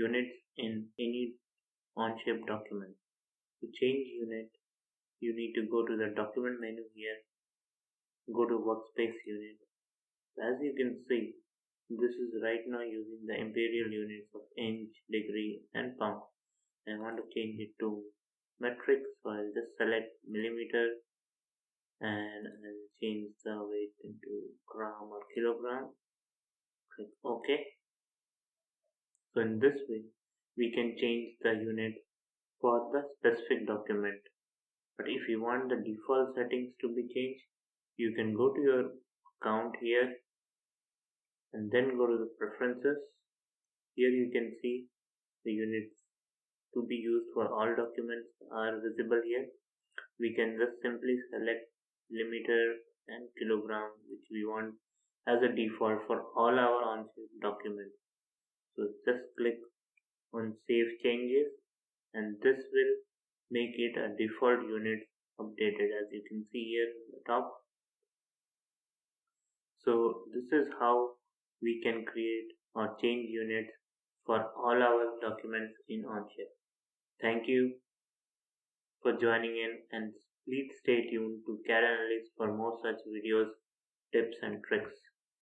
units in any Onshape document. To change unit, you need to go to the document menu here, go to workspace unit. As you can see, this is right now using the imperial units of inch, degree and pound. I want to change it to metric, so I'll just select millimeter and I'll change the weight into gram or kilogram. Click OK. So in this way, we can change the unit for the specific document. But if you want the default settings to be changed, you can go to your account here and then go to the preferences. Here you can see the units to be used for all documents are visible here. We can just simply select millimeter and kilogram, which we want as a default for all our Onshape documents. So just click on save changes and this will make it a default unit updated, as you can see here in the top. So this is how we can create or change units for all our documents in Onshape. Thank you for joining in and please stay tuned to CAD Analyst for more such videos, tips and tricks.